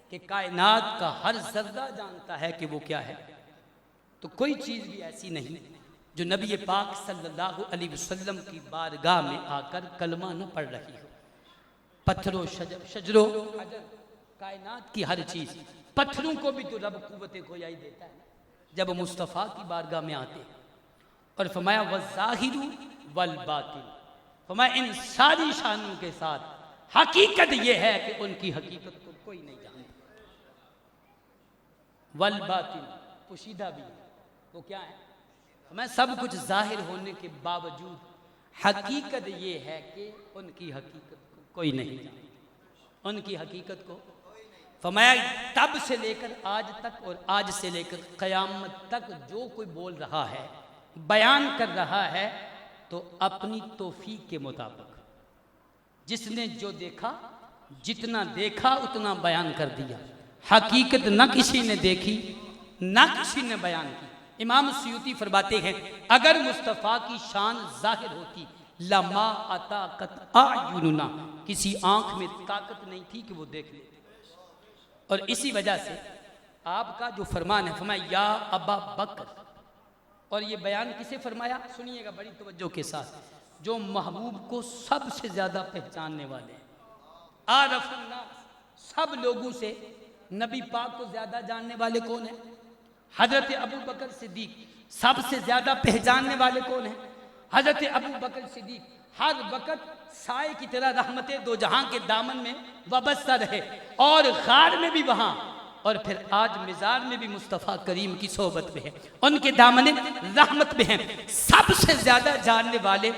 کہ کائنات کا ہر ذرہ جانتا ہے کہ وہ کیا ہے۔ تو کوئی چیز بھی ایسی نہیں جو نبی پاک صلی اللہ علیہ وسلم کی بارگاہ میں آ کر کلمہ نہ پڑھ رہی ہو۔ پتھروں شجروں کائنات کی ہر چیز، پتھروں کو بھی تو رب قوت گویائی دیتا ہے جب مصطفیٰ کی بارگاہ میں آتے۔ اور فرمایا والظاہر والباطن، فرمایا ان ساری شانوں کے ساتھ حقیقت یہ ہے کہ ان کی حقیقت کو کوئی نہیں جانتا۔ والباطن پوشیدہ بھی ہے، وہ کیا ہے؟ میں سب کچھ ظاہر ہونے کے باوجود حقیقت یہ ہے کہ ان کی حقیقت کو کوئی نہیں جانتا۔ ان کی حقیقت کو فرمایا تب سے لے کر آج تک اور آج سے لے کر قیامت تک جو کوئی بول رہا ہے بیان کر رہا ہے تو اپنی توفیق کے مطابق، جس نے جو دیکھا، جتنا دیکھا اتنا بیان کر دیا، حقیقت نہ کسی نے دیکھی نہ کسی نے بیان کی۔ امام سیوطی فرماتے ہیں اگر مصطفیٰ کی شان ظاہر ہوتی لما اطاقت اعیننا، کسی آنکھ میں طاقت نہیں تھی کہ وہ دیکھ لیتے۔ اور اسی وجہ سے آپ کا جو فرمان ہے، فرمایا یا ابا بکر، اور یہ بیان کسے فرمایا؟ سنیے گا بڑی توجہ کے ساتھ، جو محبوب کو سب سے زیادہ پہچاننے والے ہیں۔ عارف الناس، سب لوگوں سے نبی پاک کو زیادہ جاننے والے کون ہیں؟ حضرت ابو بکر صدیق۔ سب سے زیادہ پہچاننے والے کون ہیں؟ حضرت ابو بکر صدیق۔ ہر وقت سائے کی طرح رحمت دو جہاں کے دامن میں وابستہ رہے، اور غار میں بھی وہاں، اور پھر آج مزار میں بھی مصطفیٰ کریم کی صحبت میں ہے، ان کے دامن رحمت میں ہیں۔ سب سے زیادہ جاننے والے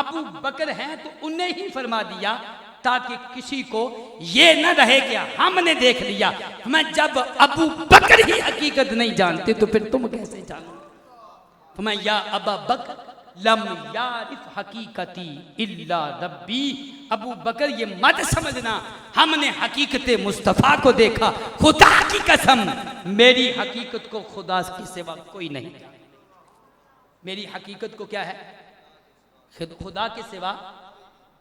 ابو بکر ہیں، تو انہیں ہی فرما دیا تاکہ کسی کو یہ نہ رہے کہ ہم نے دیکھ لیا۔ میں جب ابو بکر ہی حقیقت نہیں جانتے تو پھر تم کیسے جانو؟ میں یا ابا بکر لم یعرف حقیقتی الا ربی، ابو بکر یہ مت سمجھنا ہم نے حقیقت مصطفیٰ کو دیکھا، خدا کی قسم میری حقیقت کو خدا کی سوا کوئی نہیں جانتا۔ میری حقیقت کو کیا ہے؟ خدا کے سوا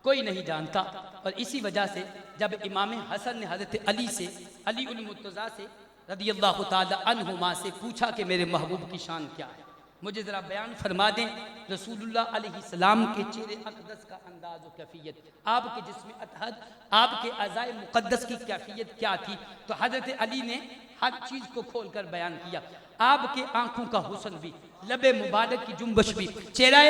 کوئی نہیں جانتا۔ اور اسی وجہ سے جب امام حسن نے حضرت علی سے، علی المرتضیٰ سے رضی اللہ تعالی عنہما سے پوچھا کہ میرے محبوب کی شان کیا ہے، مجھے ذرا بیان فرما دیں رسول اللہ علیہ السلام کے چہرے اقدس کا انداز و کیفیت، آپ کے جسم اطہر، آپ کے اعضائے مقدس کی کیفیت کیا تھی؟ تو حضرت علی نے ہر چیز کو کھول کر بیان کیا، آپ کے آنکھوں کا حسن بھی، لب مبارک کی جنبش بھی، چہرہ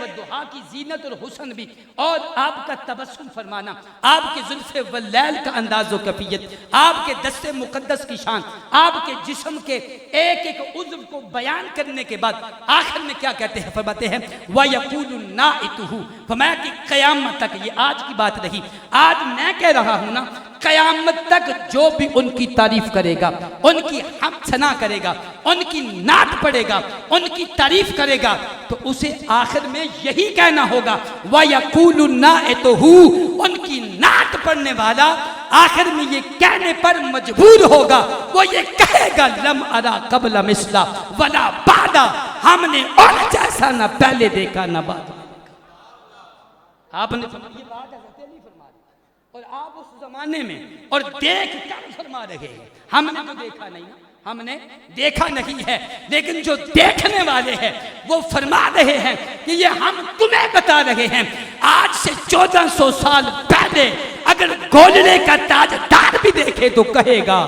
والضحیٰ کی زینت اور حسن بھی، اور آپ کا تبسم فرمانا، آپ کے زلف واللیل کا انداز و کیفیت، آپ کے دست مقدس کی شان، آپ کے جسم کے ایک ایک عضو کو بیان کرنے کے بعد آخر میں کیا کہتے ہیں؟ فرماتے ہیں وَيَقُولُ النَّائِتُهُ، فرمایا کہ قیامت تک، یہ آج کی بات نہیں، آج میں کہہ رہا ہوں نا، قیامت تک جو بھی ان کی تعریف کرے گا، ان کی حمد ثنا کرے گا، ان کی نعت پڑھے گا، ان کی تعریف کرے گا، تو اسے آخر میں یہی کہنا ہوگا وَيَقُولُ النَّائِتُهُ، ان کی نعت پڑھنے والا آخر میں یہ کہنے پر مجبور ہوگا، وہ یہ کہے گا لم ارا قبل مثلا ولا بعدا، ہم نے اور جیسا نہ پہلے دیکھا نہ بعد میں دیکھا۔ آپ نے یہ بات حضرت علی فرما دی، اور آپ اس زمانے میں اور دیکھ کر فرما رہے ہیں، ہم نے تو دیکھا نہیں، ہم نے دیکھا نہیں ہے، لیکن جو دیکھنے والے ہیں وہ فرما رہے ہیں کہ یہ ہم تمہیں بتا رہے ہیں۔ آج سے 1400 سال پہلے اگر گولڑے کا تاج دار بھی دیکھے تو کہے گا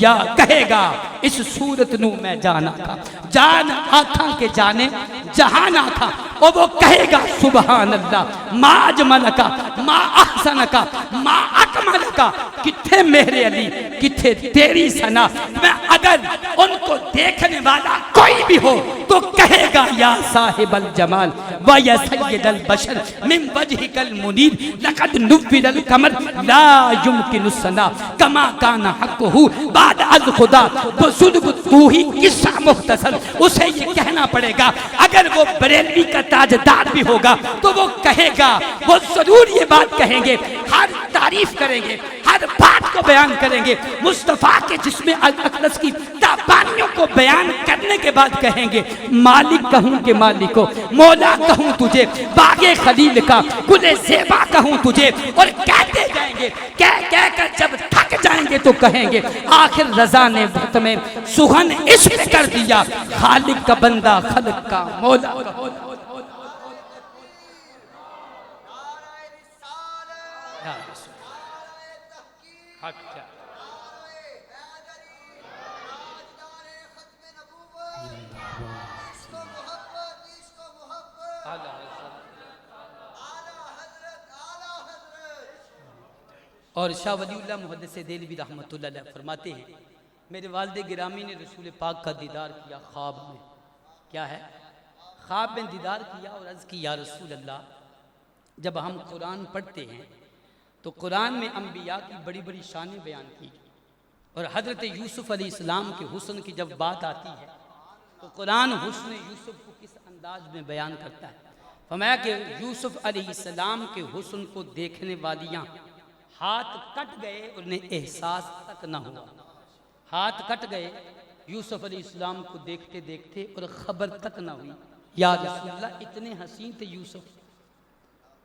یا کہے گا اس صورت نو میں جانا تھا، جان آنکھاں کے جانے جہان آنکھاں، اور وہ کہے گا سبحان اللہ ما اجملکا ما احسنکا ما اکملکا، کتھے میرے علی کتھے تیری ثنا۔ میں اگر ان کو دیکھنے والا کوئی بھی ہو تو کہے گا یا صاحب الجمال و یا سید البشر من وجہک المنیر لقد نور القمر لا يمکن الثنا کما کان حقہ بعد از خدا بصدق تو ہی قصہ مختصر۔ اسے یہ کہنا پڑے گا، اگر وہ بریلوی کا تاجدار بھی ہوگا تو وہ کہے گا، وہ ضرور یہ بات کہیں گے، ہر تعریف کریں گے، ہر بات کو بیان کریں گے، مصطفیٰ کے جسم اقدس کی تابانیوں کو بیان کرنے کے بعد کہیں گے مالک کہوں کہ مالک ہو، مولا کہوں تجھے، باغ خلیل کا گل زیبا کہوں تجھے، اور کہتے جائیں گے، کہہ کر جب تھک جائیں گے تو کہیں گے آخر رضا نے وقت میں سخن اس پہ کر دیا، خالق کا بندہ خلق کا مولا۔ اور شاہ ولی اللہ محدث دہلوی رحمۃ اللہ علیہ فرماتے ہیں میرے والد گرامی نے رسول پاک کا دیدار کیا خواب میں۔ کیا ہے؟ خواب میں دیدار کیا اور عرض کی یا رسول اللہ، جب ہم قرآن پڑھتے ہیں تو قرآن میں انبیاء کی بڑی بڑی شانیں بیان کی، اور حضرت یوسف علیہ السلام کے حسن کی جب بات آتی ہے تو قرآن حسن یوسف کو کس انداز میں بیان کرتا ہے؟ فرمایا کہ یوسف علیہ السلام کے حسن کو دیکھنے والیاں ہاتھ کٹ گئے، انہیں احساس تک نہ ہوا۔ ہاتھ کٹ گئے یوسف علیہ السلام کو دیکھتے دیکھتے اور خبر تک نہ ہوئی، یا رسول اللہ اتنے حسین تھے یوسف۔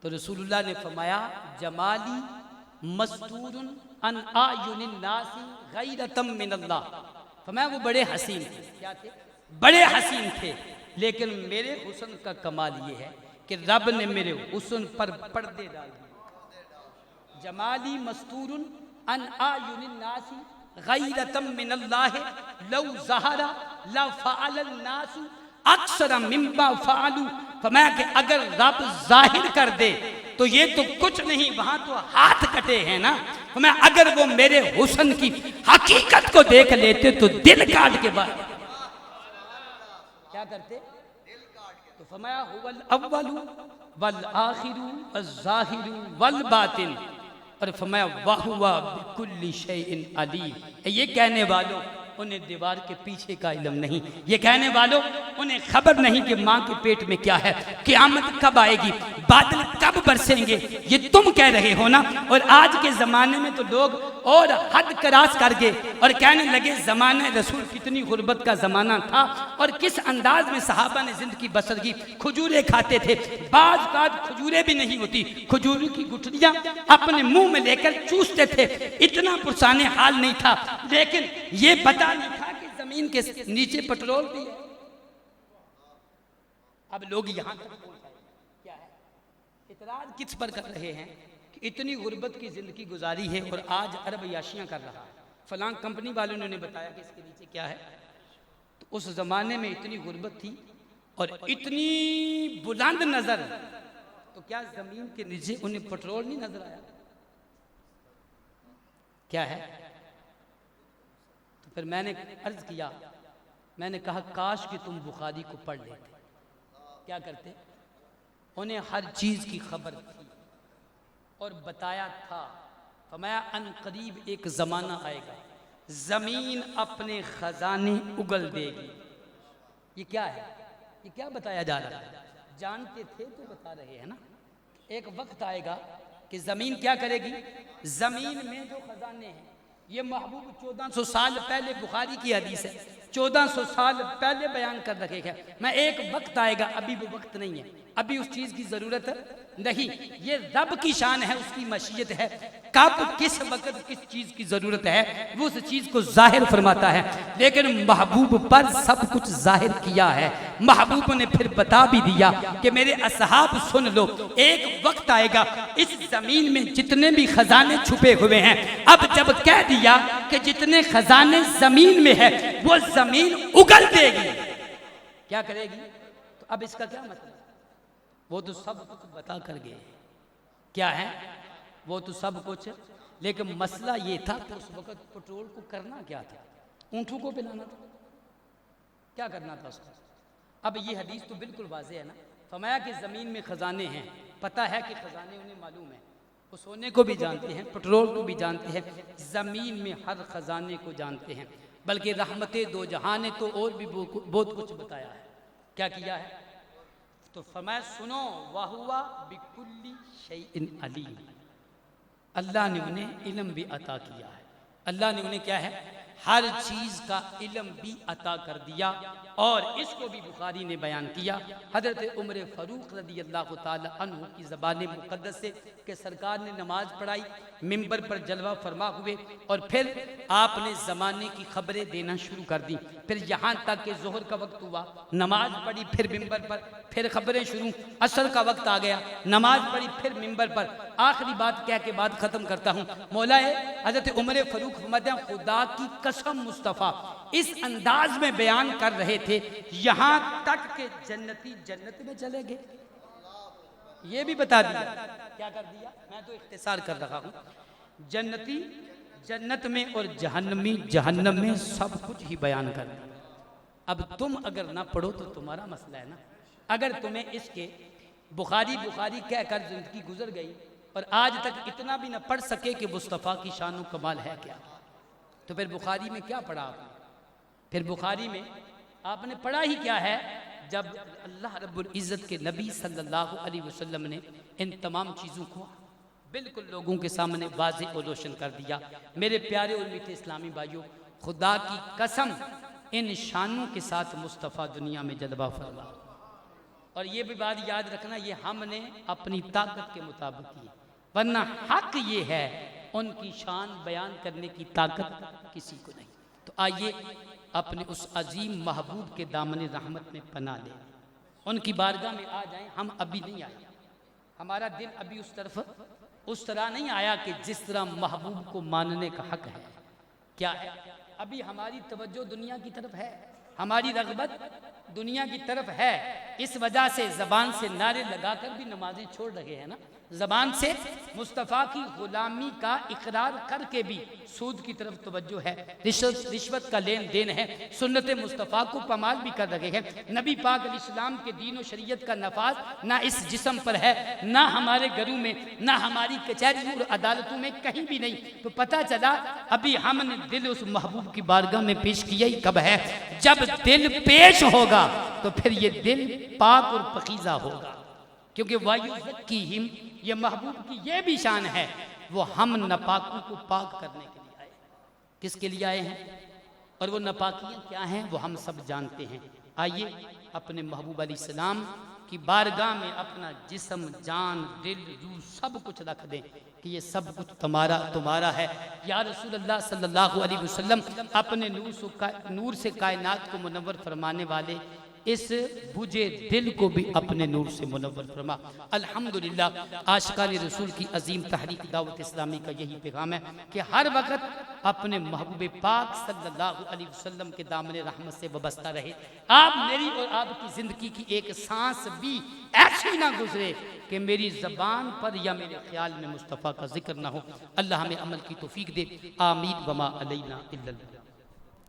تو رسول اللہ نے فرمایا جمالی مستور ان اعین الناس غیرۃ من اللہ، فرمایا وہ بڑے حسین تھے۔ کیا تھے؟ بڑے حسین تھے، لیکن میرے حسن کا کمال یہ ہے کہ رب نے میرے حسن پر پردے ڈال دیے۔ جمالی مستور ان اعین الناس غیرۃ من اللہ لو ظہر لفعل الناس اکثر مما فعلوا، فرمایا کہ اگر رب ظاہر کر دے تو یہ تو کچھ نہیں، وہاں تو ہاتھ کٹے ہیں نا۔ فرمایا اگر وہ میرے حسن کی حقیقت کو دیکھ لیتے تو دل کاٹ کے بعد کیا کرتے؟ تو فرمایا هو الاول والآخر والظاہر والباطن، اور فرمایا وَهُوَ بِكُلِّ شَيْءٍ عَلِيمٌ۔ یہ کہنے والوں انہیں دیوار کے پیچھے کا علم نہیں، یہ کہنے والوں انہیں خبر نہیں کہ ماں کے پیٹ میں کیا ہے، قیامت کب آئے گی، بادل کب برسیں گے، یہ تم کہہ رہے ہو نا۔ اور آج کے زمانے میں تو لوگ اور حد کراس کر گئے اور کہنے لگے زمانہ رسول کتنی غربت کا زمانہ تھا اور کس انداز میں صحابہ نے زندگی بسر کی، کھجوریں کھاتے تھے، بعض کھجوریں بھی نہیں ہوتی، کھجور کی گٹھلیاں اپنے منہ میں لے کر چوستے تھے، اتنا پرسان حال نہیں تھا، لیکن یہ پتہ نہیں تھا کہ زمین کے نیچے پٹرول بھی ہے۔ اب لوگ یہاں تک پہنچائے کیا ہے؟ اعتراض کس پر کر رہے ہیں کہ اتنی غربت کی زندگی گزاری ہے اور آج عرب عیاشیاں کر رہا ہے، فلاں کمپنی والوں نے بتایا کہ اس کے نیچے کیا ہے۔ تو اس زمانے میں اتنی غربت تھی اور اتنی بلند نظر، تو کیا زمین کے نیچے انہیں پٹرول نہیں نظر آیا؟ کیا ہے؟ تو پھر میں نے عرض کیا، میں نے کہا کاش کہ تم بخاری کو پڑھ لیتے۔ کیا کرتے؟ انہیں ہر چیز کی خبر تھی اور بتایا تھا۔ فرمایا ان قریب ایک زمانہ آئے گا زمین اپنے خزانے اگل دے گی۔ یہ کیا ہے؟ یہ کیا بتایا جا رہا ہے؟ جانتے تھے تو بتا رہے ہیں نا۔ ایک وقت آئے گا کہ زمین کیا کرے گی؟ زمین میں جو خزانے ہیں، یہ محبوب 1400 سال پہلے بخاری کی حدیث ہے، 1400 سال پہلے بیان کر رکھے گا۔ میں ایک وقت آئے گا، ابھی وہ وقت نہیں ہے، ابھی اس چیز کی ضرورت نہیں، یہ رب کی شان ہے، اس کی مشیت ہے، کب کس وقت کس چیز کی ضرورت ہے وہ اس چیز کو ظاہر فرماتا ہے۔ لیکن محبوب پر سب کچھ ظاہر کیا ہے، محبوب نے پھر بتا بھی دیا کہ میرے اصحاب سن لو، ایک وقت آئے گا اس زمین میں جتنے بھی خزانے چھپے ہوئے ہیں، اب جب کہہ دیا کہ جتنے خزانے زمین میں ہے وہ زمین اگل دے گی، کیا کرے گی؟ تو اب اس کا کیا مطلب؟ وہ تو سب کچھ بتا کر گئے، کیا ہے؟ وہ تو سب کچھ، لیکن مسئلہ یہ تھا کہ اس وقت پٹرول کو کرنا کیا تھا؟ اونٹوں کو پلانا تھا، کیا کرنا تھا اس کو؟ اب یہ حدیث تو بالکل واضح ہے نا۔ فرمایا کہ زمین میں خزانے ہیں، پتہ ہے کہ خزانے انہیں معلوم ہیں، وہ سونے کو بھی جانتے ہیں، پٹرول کو بھی جانتے ہیں، زمین میں ہر خزانے کو جانتے ہیں، بلکہ رحمت دو جہاں نے تو اور بھی بہت کچھ بتایا ہے۔ کیا کیا ہے؟ تو فرمایا سنو وَهُوَ بِكُلِّ شَيْءٍ عَلِيمٌ، اللہ نے انہیں علم بھی عطا کیا ہے، اللہ نے انہیں کیا ہے؟ ہر چیز کا علم بھی عطا کر دیا۔ اور اس کو بھی بخاری نے بیان کیا حضرت عمر فاروق رضی اللہ تعالی عنہ کی زبان مقدس سے کہ سرکار نے نماز پڑھائی، ممبر پر جلوہ فرما ہوئے، اور پھر آپ نے زمانے کی خبریں دینا شروع کر دی، پھر یہاں تک کہ ظہر کا وقت ہوا، نماز پڑھی، پھر ممبر پر، پھر خبریں شروع، عصر کا وقت آ گیا، نماز پڑھی، پھر ممبر پر۔ آخری بات کہہ کے بعد ختم کرتا ہوں، مولا حضرت عمر فاروق فرماتے ہیں خدا کی قسم مصطفیٰ اس انداز میں بیان کر رہے تھے یہاں تک کہ جنتی جنت میں چلے گئے۔ یہ بھی بتا دیا، کیا کر دیا؟ میں تو اختصار کر رہا ہوں، جنتی جنت میں اور جہنمی جہنم میں، سب کچھ ہی بیان کر دیا۔ اب تم اگر نہ پڑھو تو تمہارا مسئلہ ہے نا، اگر تمہیں اس کے بخاری کہہ کر زندگی گزر گئی اور آج تک اتنا بھی نہ پڑھ سکے کہ مصطفیٰ کی شان و کمال ہے کیا، تو پھر بخاری میں کیا پڑھا آپ نے؟ پھر بخاری میں آپ نے پڑھا ہی کیا ہے؟ جب اللہ رب العزت کے نبی صلی اللہ علیہ وسلم نے ان تمام چیزوں کو بالکل لوگوں کے سامنے واضح اور روشن کر دیا، میرے پیارے اور میٹھے اسلامی بھائیوں، خدا کی قسم ان شانوں کے ساتھ مصطفیٰ دنیا میں جلوہ فرما۔ اور یہ بھی بات یاد رکھنا، یہ ہم نے اپنی طاقت کے مطابق کی، ورنہ حق یہ ہے ان کی شان بیان کرنے کی طاقت کسی کو نہیں۔ تو آئیے اپنے اس عظیم محبوب کے دامن رحمت میں پناہ لیں، ان کی بارگاہ میں آ جائیں۔ ہم ابھی نہیں آئے، ہمارا دل ابھی اس طرح نہیں آیا کہ جس طرح محبوب کو ماننے کا حق ہے۔ کیا ہے؟ ابھی ہماری توجہ دنیا کی طرف ہے، ہماری رغبت دنیا کی طرف ہے، اس وجہ سے زبان سے نعرے لگا کر بھی نمازیں چھوڑ رہے ہیں نا، زبان سے مصطفیٰ کی غلامی کا اقرار کر کے بھی سود کی طرف توجہ ہے، رشوت کا لین دین ہے، سنت مصطفیٰ کو پامال بھی کر رہے ہیں۔ نبی پاک علیہ السلام کے دین و شریعت کا نفاذ نہ اس جسم پر ہے، نہ ہمارے گھروں میں، نہ ہماری کچہریوں اور عدالتوں میں، کہیں بھی نہیں۔ تو پتہ چلا ابھی ہم نے دل اس محبوب کی بارگاہ میں پیش کیا ہی کب ہے؟ جب دل پیش ہوگا تو پھر یہ دل پاک اور پاکیزہ ہوگا، کیونکہ وَيُزَكِّيهِمْ یہ محبوب کی یہ بھی شان ہے، وہ ہم ناپاکوں کو پاک کرنے کے لیے آئے۔ کس کے لیے آئے ہیں؟ اور وہ ناپاکیاں کیا ہیں وہ ہم سب جانتے ہیں۔ آئیے اپنے محبوب علیہ السلام کی بارگاہ میں اپنا جسم، جان، دل، روح سب کچھ رکھ دیں کہ یہ سب کچھ تمہارا ہے۔ یا رسول اللہ صلی اللہ علیہ وسلم، اپنے نور سے کائنات کو منور فرمانے والے اس بجھے دل کو بھی اپنے نور سے منور فرما۔ الحمدللہ عاشقان رسول کی عظیم تحریک دعوت اسلامی کا یہی پیغام ہے کہ ہر وقت اپنے محبوب پاک صلی اللہ علیہ وسلم کے دامن رحمت سے وابستہ رہے۔ آپ میری اور آپ کی زندگی کی ایک سانس بھی ایسی نہ گزرے کہ میری زبان پر یا میرے خیال میں مصطفیٰ کا ذکر نہ ہو۔ اللہ ہمیں عمل کی توفیق دے، آمین وما علینا الا البلاغ۔